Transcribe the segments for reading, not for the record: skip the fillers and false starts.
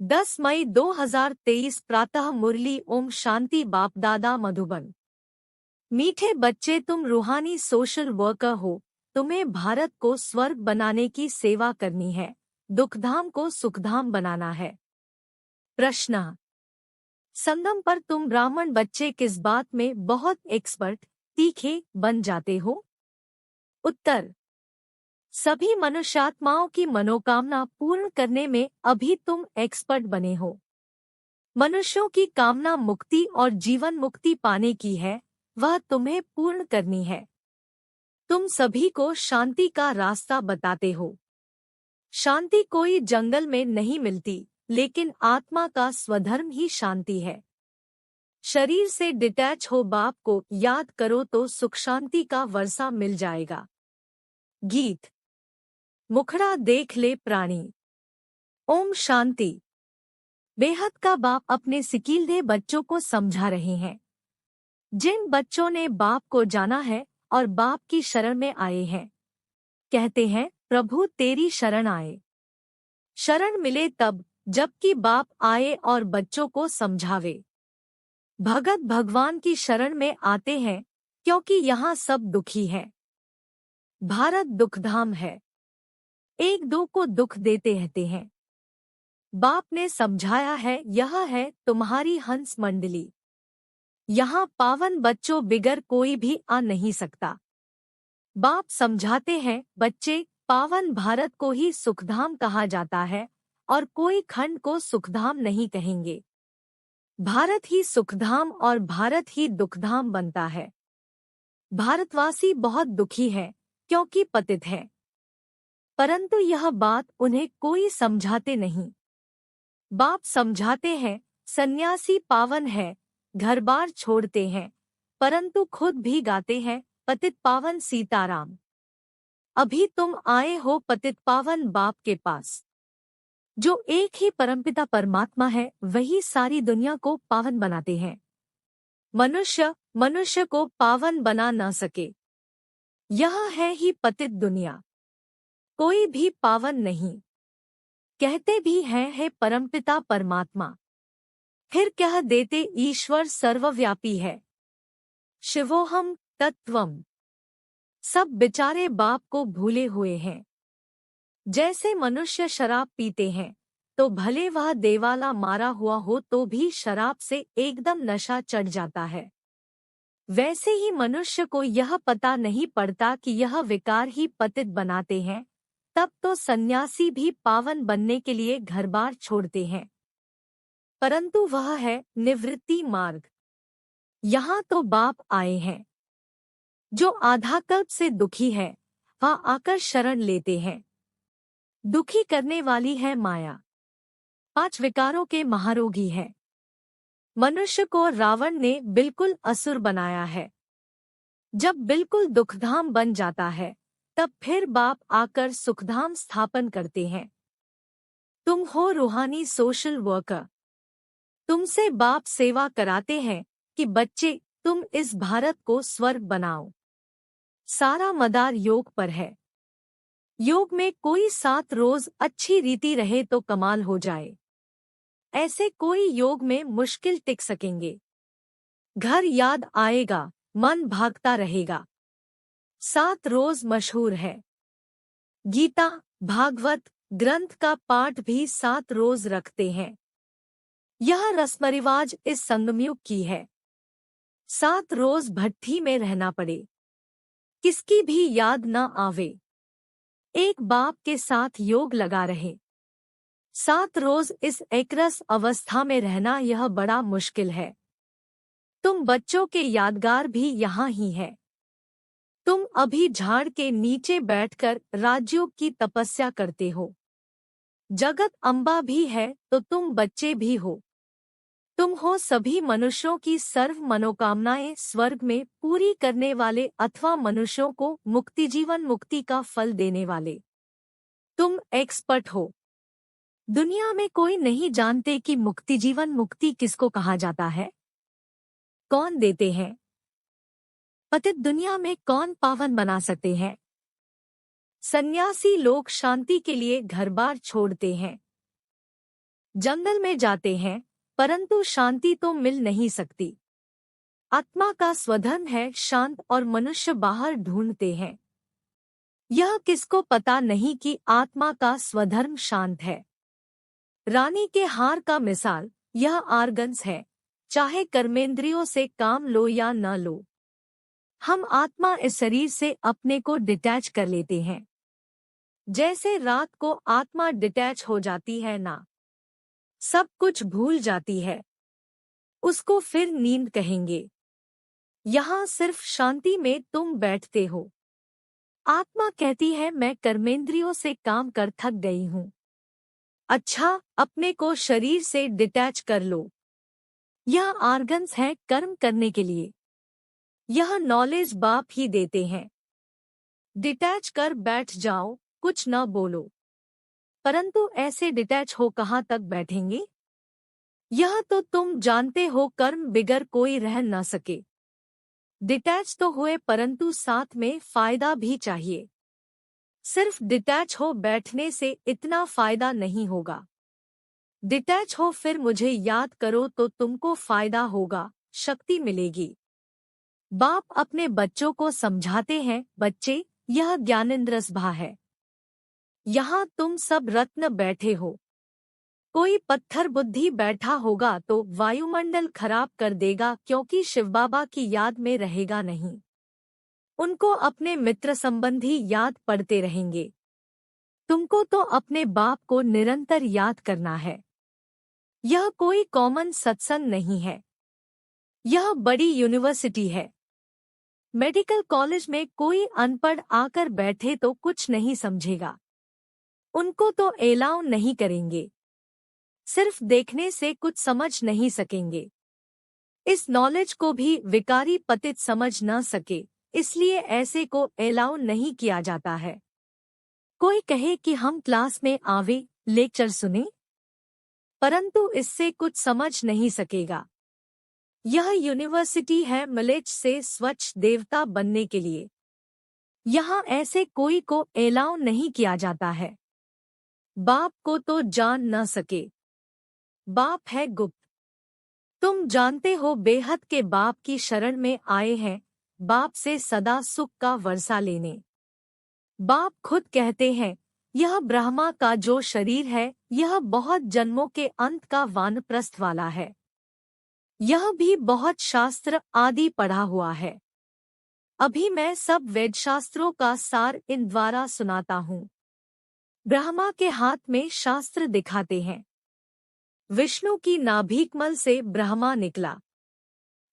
10 मई 2023 प्रातः मुरली। ओम शांति। बाप दादा मधुबन। मीठे बच्चे, तुम रूहानी सोशल वर्कर हो। तुम्हें भारत को स्वर्ग बनाने की सेवा करनी है, दुखधाम को सुखधाम बनाना है। प्रश्न: संगम पर तुम ब्राह्मण बच्चे किस बात में बहुत एक्सपर्ट, तीखे बन जाते हो? उत्तर: सभी मनुष्यात्माओं की मनोकामना पूर्ण करने में अभी तुम एक्सपर्ट बने हो। मनुष्यों की कामना मुक्ति और जीवन मुक्ति पाने की है, वह तुम्हें पूर्ण करनी है। तुम सभी को शांति का रास्ता बताते हो। शांति कोई जंगल में नहीं मिलती, लेकिन आत्मा का स्वधर्म ही शांति है। शरीर से डिटैच हो बाप को याद करो तो सुख शांति का वर्षा मिल जाएगा। गीत। मुखड़ा देख ले प्राणी। ओम शांति। बेहद का बाप अपने सिकीलधे बच्चों को समझा रहे हैं। जिन बच्चों ने बाप को जाना है और बाप की शरण में आए हैं, कहते हैं प्रभु तेरी शरण आए। शरण मिले तब जबकि बाप आए और बच्चों को समझावे। भगत भगवान की शरण में आते हैं क्योंकि यहाँ सब दुखी है। भारत दुखधाम है, एक दो को दुख देते रहते हैं। बाप ने समझाया है, यह है तुम्हारी हंस मंडली। यहाँ पावन बच्चों बिगर कोई भी आ नहीं सकता। बाप समझाते हैं, बच्चे, पावन भारत को ही सुखधाम कहा जाता है और कोई खंड को सुखधाम नहीं कहेंगे। भारत ही सुखधाम और भारत ही दुखधाम बनता है। भारतवासी बहुत दुखी है क्योंकि पतित है, परंतु यह बात उन्हें कोई समझाते नहीं। बाप समझाते हैं, सन्यासी पावन है, घर बार छोड़ते हैं, परंतु खुद भी गाते हैं पतित पावन सीताराम। अभी तुम आए हो पतित पावन बाप के पास। जो एक ही परमपिता परमात्मा है, वही सारी दुनिया को पावन बनाते हैं। मनुष्य मनुष्य को पावन बना न सके। यह है ही पतित दुनिया। कोई भी पावन नहीं। कहते भी हैं है परमपिता परमात्मा, फिर कह देते ईश्वर सर्वव्यापी है। शिवोहम तत्वम। सब बेचारे बाप को भूले हुए हैं। जैसे मनुष्य शराब पीते हैं तो भले वह देवाला मारा हुआ हो तो भी शराब से एकदम नशा चढ़ जाता है, वैसे ही मनुष्य को यह पता नहीं पड़ता कि यह विकार ही पतित बनाते हैं। तब तो सन्यासी भी पावन बनने के लिए घर बार छोड़ते हैं, परंतु वह है निवृत्ति मार्ग। यहाँ तो बाप आए हैं। जो आधा कल्प से दुखी है वह आकर शरण लेते हैं। दुखी करने वाली है माया, 5 विकारों के महारोगी है। मनुष्य को रावण ने बिल्कुल असुर बनाया है। जब बिल्कुल दुखधाम बन जाता है तब फिर बाप आकर सुखधाम स्थापन करते हैं। तुम हो रूहानी सोशल वर्कर। तुमसे बाप सेवा कराते हैं कि बच्चे, तुम इस भारत को स्वर्ग बनाओ। सारा मदार योग पर है। योग में कोई 7 रोज अच्छी रीति रहे तो कमाल हो जाए। ऐसे कोई योग में मुश्किल टिक सकेंगे। घर याद आएगा, मन भागता रहेगा। 7 रोज मशहूर है। गीता भागवत ग्रंथ का पाठ भी 7 रोज रखते हैं। यह रस्म रिवाज इस संगमयुग की है। 7 रोज भट्ठी में रहना पड़े, किसकी भी याद न आवे, एक बाप के साथ योग लगा रहे। 7 रोज इस एकरस अवस्था में रहना यह बड़ा मुश्किल है। तुम बच्चों के यादगार भी यहाँ ही है। तुम अभी झाड़ के नीचे बैठकर राजयोग की तपस्या करते हो। जगत अम्बा भी है तो तुम बच्चे भी हो। तुम हो सभी मनुष्यों की सर्व मनोकामनाएं स्वर्ग में पूरी करने वाले अथवा मनुष्यों को मुक्ति जीवन मुक्ति का फल देने वाले। तुम एक्सपर्ट हो। दुनिया में कोई नहीं जानते कि मुक्ति जीवन मुक्ति किसको कहा जाता है, कौन देते हैं। पतित दुनिया में कौन पावन बना सकते हैं। सन्यासी लोग शांति के लिए घर बार छोड़ते हैं। जंगल में जाते हैं परंतु शांति तो मिल नहीं सकती। आत्मा का स्वधर्म है शांत और मनुष्य बाहर ढूंढते हैं। यह किसको पता नहीं कि आत्मा का स्वधर्म शांत है। रानी के हार का मिसाल यह आर्गन्स है, चाहे कर्मेंद्रियों से काम लो या न लो। हम आत्मा इस शरीर से अपने को डिटैच कर लेते हैं। जैसे रात को आत्मा डिटैच हो जाती है ना, सब कुछ भूल जाती है, उसको फिर नींद कहेंगे। यहाँ सिर्फ शांति में तुम बैठते हो। आत्मा कहती है मैं कर्मेंद्रियों से काम कर थक गई हूँ। अच्छा, अपने को शरीर से डिटैच कर लो। यह आर्गन्स है कर्म करने के लिए। यह नॉलेज बाप ही देते हैं। डिटैच कर बैठ जाओ, कुछ न बोलो। परंतु ऐसे डिटैच हो कहाँ तक बैठेंगे? यह तो तुम जानते हो कर्म बिगर कोई रह न सके। डिटैच तो हुए परंतु साथ में फायदा भी चाहिए। सिर्फ डिटैच हो बैठने से इतना फायदा नहीं होगा। डिटैच हो फिर मुझे याद करो तो तुमको फायदा होगा, शक्ति मिलेगी। बाप अपने बच्चों को समझाते हैं, बच्चे यह ज्ञानेंद्र सभा है। यहाँ तुम सब रत्न बैठे हो। कोई पत्थर बुद्धि बैठा होगा तो वायुमंडल खराब कर देगा, क्योंकि शिवबाबा की याद में रहेगा नहीं। उनको अपने मित्र संबंधी याद पड़ते रहेंगे। तुमको तो अपने बाप को निरंतर याद करना है। यह कोई कॉमन सत्संग नहीं है, यह बड़ी यूनिवर्सिटी है। मेडिकल कॉलेज में कोई अनपढ़ आकर बैठे तो कुछ नहीं समझेगा। उनको तो एलाउ नहीं करेंगे। सिर्फ देखने से कुछ समझ नहीं सकेंगे। इस नॉलेज को भी विकारी पतित समझ न सके, इसलिए ऐसे को एलाउ नहीं किया जाता है। कोई कहे कि हम क्लास में आवे, लेक्चर सुने, परंतु इससे कुछ समझ नहीं सकेगा। यह यूनिवर्सिटी है मलेच्छ से स्वच्छ देवता बनने के लिए। यहाँ ऐसे कोई को एलाउ नहीं किया जाता है। बाप को तो जान न सके। बाप है गुप्त। तुम जानते हो बेहद के बाप की शरण में आए हैं, बाप से सदा सुख का वर्षा लेने। बाप खुद कहते हैं, यह ब्रह्मा का जो शरीर है यह बहुत जन्मों के अंत का वानप्रस्थ वाला है। यह भी बहुत शास्त्र आदि पढ़ा हुआ है। अभी मैं सब वेद शास्त्रों का सार इन द्वारा सुनाता हूँ। ब्रह्मा के हाथ में शास्त्र दिखाते हैं। विष्णु की नाभिकमल से ब्रह्मा निकला।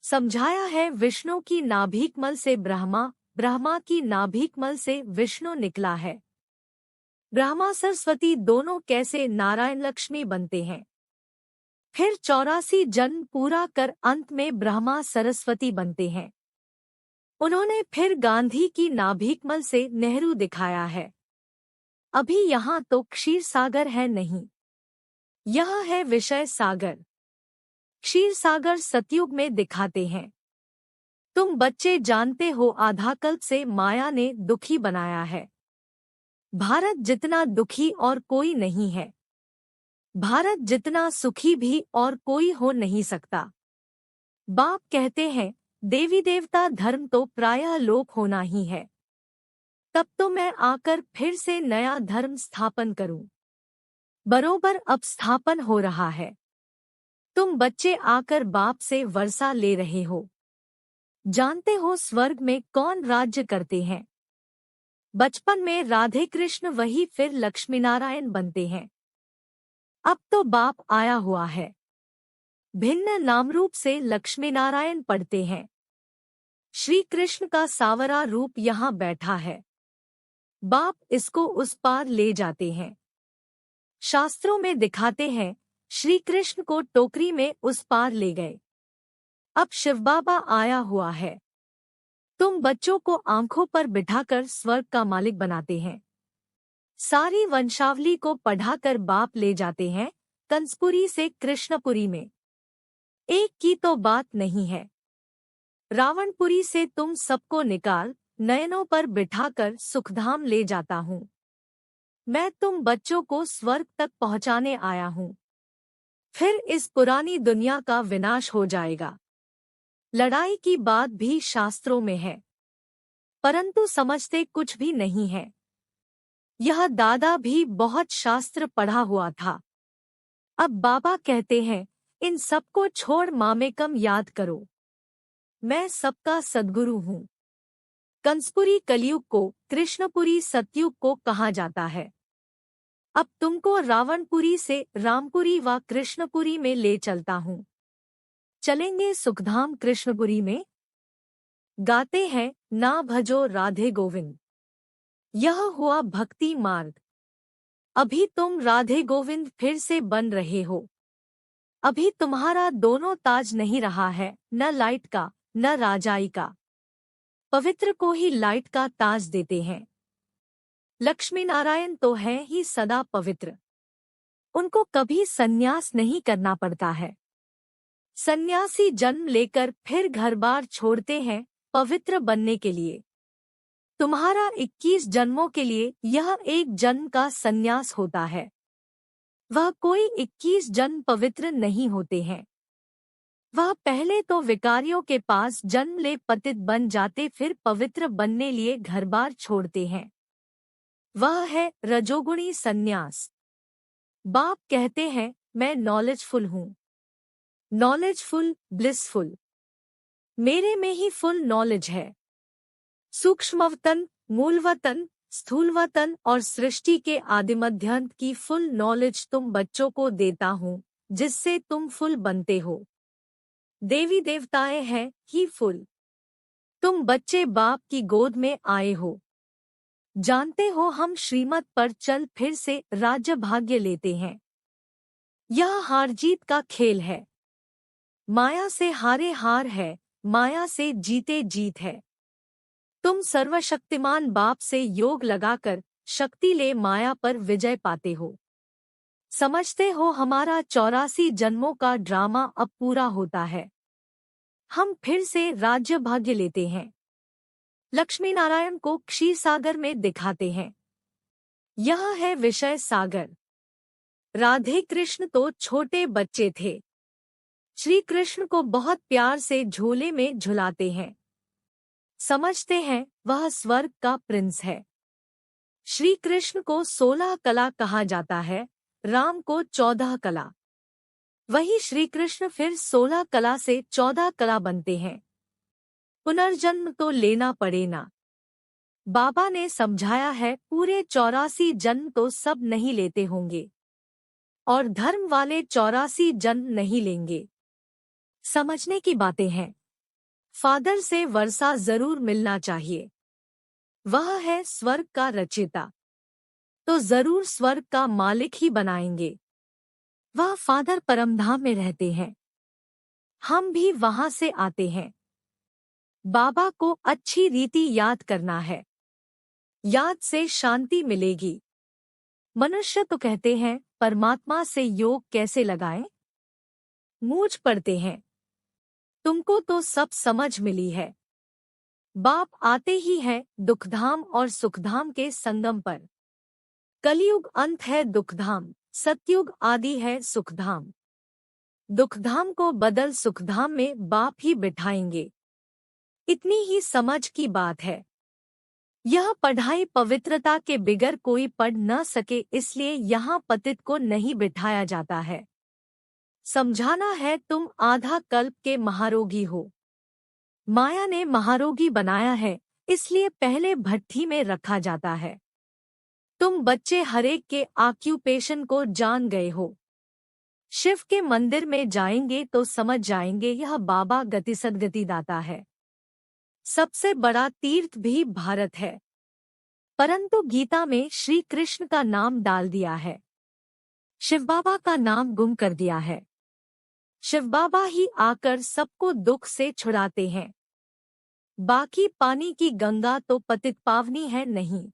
समझाया है विष्णु की नाभिकमल से ब्रह्मा, ब्रह्मा की नाभिकमल से विष्णु निकला है। ब्रह्मा सरस्वती दोनों कैसे नारायण लक्ष्मी बनते हैं। फिर 84 जन्म पूरा कर अंत में ब्रह्मा सरस्वती बनते हैं। उन्होंने फिर गांधी की नाभिकमल से नेहरू दिखाया है। अभी यहाँ तो क्षीर सागर है नहीं, यह है विषय सागर। क्षीर सागर सतयुग में दिखाते हैं। तुम बच्चे जानते हो आधाकल्प से माया ने दुखी बनाया है। भारत जितना दुखी और कोई नहीं है। भारत जितना सुखी भी और कोई हो नहीं सकता। बाप कहते हैं देवी देवता धर्म तो प्रायः लोप होना ही है। तब तो मैं आकर फिर से नया धर्म स्थापन करूं। बरोबर अब स्थापन हो रहा है। तुम बच्चे आकर बाप से वर्षा ले रहे हो। जानते हो स्वर्ग में कौन राज्य करते हैं? बचपन में राधे कृष्ण वही फिर लक्ष्मीनारायण बनते हैं। अब तो बाप आया हुआ है। भिन्न नामरूप से लक्ष्मीनारायण पढ़ते हैं। श्री कृष्ण का सावरा रूप यहाँ बैठा है। बाप इसको उस पार ले जाते हैं। शास्त्रों में दिखाते हैं श्री कृष्ण को टोकरी में उस पार ले गए। अब शिवबाबा आया हुआ है। तुम बच्चों को आंखों पर बिठाकर स्वर्ग का मालिक बनाते हैं। सारी वंशावली को पढ़ाकर बाप ले जाते हैं कंसपुरी से कृष्णपुरी में। एक की तो बात नहीं है। रावणपुरी से तुम सबको निकाल नयनों पर बिठाकर सुखधाम ले जाता हूँ। मैं तुम बच्चों को स्वर्ग तक पहुँचाने आया हूँ। फिर इस पुरानी दुनिया का विनाश हो जाएगा। लड़ाई की बात भी शास्त्रों में है, परंतु समझते कुछ भी नहीं है। यह दादा भी बहुत शास्त्र पढ़ा हुआ था। अब बाबा कहते हैं, इन सबको छोड़ मामेकम याद करो। मैं सबका सद्गुरु हूँ। कंसपुरी कलयुग को, कृष्णपुरी सतयुग को कहा जाता है। अब तुमको रावणपुरी से रामपुरी व कृष्णपुरी में ले चलता हूँ। चलेंगे सुखधाम कृष्णपुरी में। गाते हैं, ना भजो राधे गोविंद। यह हुआ भक्ति मार्ग। अभी तुम राधे गोविंद फिर से बन रहे हो। अभी तुम्हारा दोनों ताज नहीं रहा है, न लाइट का न राजाई का। पवित्र को ही लाइट का ताज देते हैं। लक्ष्मी नारायण तो है ही सदा पवित्र। उनको कभी संन्यास नहीं करना पड़ता है। सन्यासी जन्म लेकर फिर घर बार छोड़ते हैं पवित्र बनने के लिए। तुम्हारा 21 जन्मों के लिए यह एक जन्म का संन्यास होता है। वह कोई 21 जन्म पवित्र नहीं होते हैं। वह पहले तो विकारियों के पास जन्म ले पतित बन जाते, फिर पवित्र बनने लिए घर बार छोड़ते हैं। वह है रजोगुणी संन्यास। बाप कहते हैं, मैं नॉलेजफुल हूँ। Knowledgeful, blissful. मेरे में ही फुल नॉलेज है। सूक्ष्मवतन, मूलवतन, स्थूलवतन और सृष्टि के आदिमध्यांत की फुल नॉलेज तुम बच्चों को देता हूँ, जिससे तुम फुल बनते हो। देवी देवताएं हैं ही फुल। तुम बच्चे बाप की गोद में आए हो। जानते हो, हम श्रीमत पर चल फिर से राज्य भाग्य लेते हैं। यह हार जीत का खेल है। माया से हारे हार है, माया से जीते जीत है। तुम सर्वशक्तिमान बाप से योग लगाकर शक्ति ले माया पर विजय पाते हो। समझते हो, हमारा 84 जन्मों का ड्रामा अब पूरा होता है। हम फिर से राज्य भाग्य लेते हैं। लक्ष्मी नारायण को क्षीर सागर में दिखाते हैं। यह है विषय सागर। राधे कृष्ण तो छोटे बच्चे थे। श्री कृष्ण को बहुत प्यार से झोले में झुलाते हैं। समझते हैं, वह स्वर्ग का प्रिंस है। श्री कृष्ण को 16 कला कहा जाता है, राम को 14 कला। वही श्री कृष्ण फिर 16 कला से 14 कला बनते हैं। पुनर्जन्म तो लेना पड़े ना। बाबा ने समझाया है, पूरे 84 जन्म तो सब नहीं लेते होंगे, और धर्म वाले 84 जन्म नहीं लेंगे। समझने की बातें हैं। फादर से वर्षा जरूर मिलना चाहिए। वह है स्वर्ग का रचयिता, तो जरूर स्वर्ग का मालिक ही बनाएंगे। वह फादर परमधाम में रहते हैं। हम भी वहां से आते हैं। बाबा को अच्छी रीति याद करना है। याद से शांति मिलेगी। मनुष्य तो कहते हैं, परमात्मा से योग कैसे लगाएं? मूझ पड़ते हैं। तुमको तो सब समझ मिली है। बाप आते ही है दुखधाम और सुखधाम के संगम पर। कलयुग अंत है दुखधाम, सतयुग आदि है सुखधाम। दुखधाम को बदल सुखधाम में बाप ही बिठाएंगे। इतनी ही समझ की बात है। यह पढ़ाई पवित्रता के बिगर कोई पढ़ न सके, इसलिए यहाँ पतित को नहीं बिठाया जाता है। समझाना है, तुम आधा कल्प के महारोगी हो। माया ने महारोगी बनाया है, इसलिए पहले भट्ठी में रखा जाता है। तुम बच्चे हरेक के ऑक्यूपेशन को जान गए हो। शिव के मंदिर में जाएंगे तो समझ जाएंगे, यह बाबा गति सद्गति दाता है। सबसे बड़ा तीर्थ भी भारत है, परंतु गीता में श्री कृष्ण का नाम डाल दिया है। शिव बाबा का नाम गुम कर दिया है। शिव बाबा ही आकर सबको दुख से छुड़ाते हैं। बाकी पानी की गंगा तो पतित पावनी है नहीं,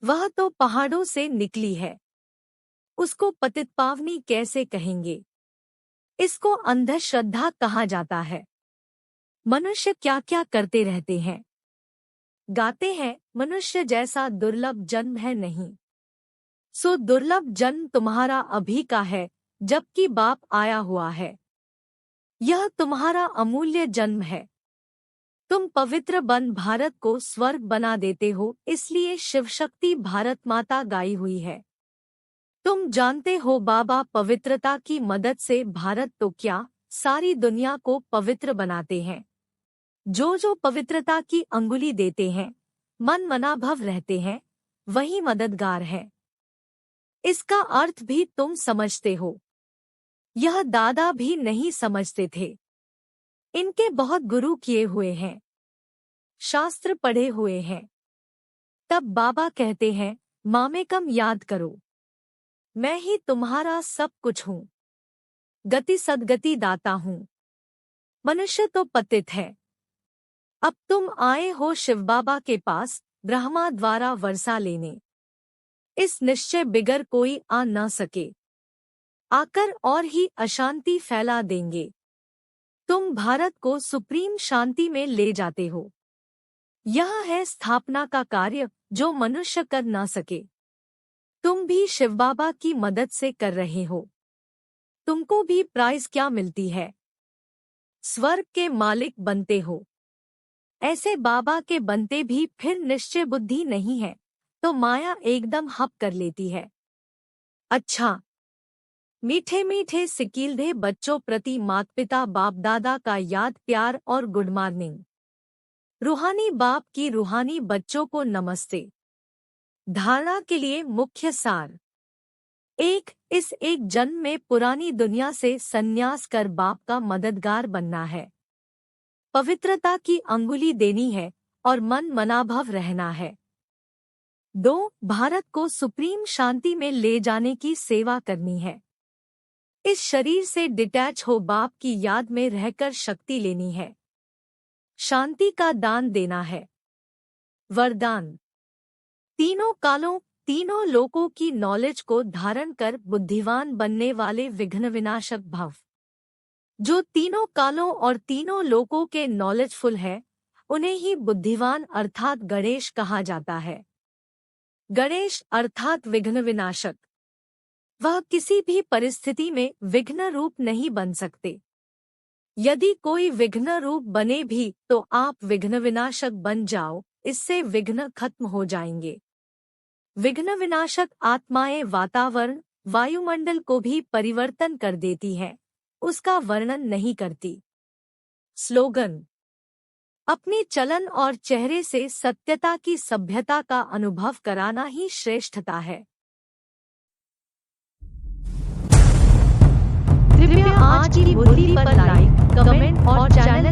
वह तो पहाड़ों से निकली है। उसको पतित पावनी कैसे कहेंगे? इसको अंधश्रद्धा कहा जाता है। मनुष्य क्या क्या करते रहते हैं। गाते हैं, मनुष्य जैसा दुर्लभ जन्म है नहीं। सो दुर्लभ जन्म तुम्हारा अभी का है, जबकि बाप आया हुआ है। यह तुम्हारा अमूल्य जन्म है। तुम पवित्र बन भारत को स्वर्ग बना देते हो, इसलिए शिव शक्ति भारत माता गाई हुई है। तुम जानते हो बाबा पवित्रता की मदद से भारत तो क्या, सारी दुनिया को पवित्र बनाते हैं। जो पवित्रता की अंगुली देते हैं, मन मनाभव रहते हैं, वही मददगार है। इसका अर्थ भी तुम समझते हो। यह दादा भी नहीं समझते थे। इनके बहुत गुरु किए हुए हैं, शास्त्र पढ़े हुए हैं। तब बाबा कहते हैं, मामेकम याद करो, मैं ही तुम्हारा सब कुछ हूँ। गति सद्गति दाता हूँ। मनुष्य तो पतित है। अब तुम आए हो शिव बाबा के पास ब्रह्मा द्वारा वर्षा लेने। इस निश्चय बिगर कोई आ न सके। आकर और ही अशांति फैला देंगे। तुम भारत को सुप्रीम शांति में ले जाते हो। यह है स्थापना का कार्य जो मनुष्य कर ना सके। तुम भी शिव बाबा की मदद से कर रहे हो। तुमको भी प्राइज क्या मिलती है? स्वर्ग के मालिक बनते हो। ऐसे बाबा के बनते भी फिर निश्चय बुद्धि नहीं है तो माया एकदम हप कर लेती है। अच्छा, मीठे मीठे सिकीलधे बच्चों प्रति माता पिता बाप दादा का याद प्यार और गुड मॉर्निंग। रूहानी बाप की रूहानी बच्चों को नमस्ते। धारणा के लिए मुख्य सार। इस एक जन्म में पुरानी दुनिया से संन्यास कर बाप का मददगार बनना है। पवित्रता की अंगुली देनी है और मन मनाभव रहना है। 2. भारत को सुप्रीम शांति में ले जाने की सेवा करनी है। इस शरीर से डिटैच हो बाप की याद में रहकर शक्ति लेनी है। शांति का दान देना है। वरदान। तीनों कालों तीनों लोकों की नॉलेज को धारण कर बुद्धिवान बनने वाले विघ्न विनाशक भव। जो तीनों कालों और तीनों लोकों के नॉलेजफुल है, उन्हें ही बुद्धिवान अर्थात गणेश कहा जाता है। गणेश अर्थात विघ्न विनाशक। वह किसी भी परिस्थिति में विघ्न रूप नहीं बन सकते। यदि कोई विघ्न रूप बने भी तो आप विघ्न विनाशक बन जाओ, इससे विघ्न खत्म हो जाएंगे। विघ्न विनाशक आत्माएं वातावरण वायुमंडल को भी परिवर्तन कर देती है, उसका वर्णन नहीं करती। स्लोगन। अपनी चलन और चेहरे से सत्यता की सभ्यता का अनुभव कराना ही श्रेष्ठता है। कृपया आज की मुरली पर लाइक, कमेंट और चैनल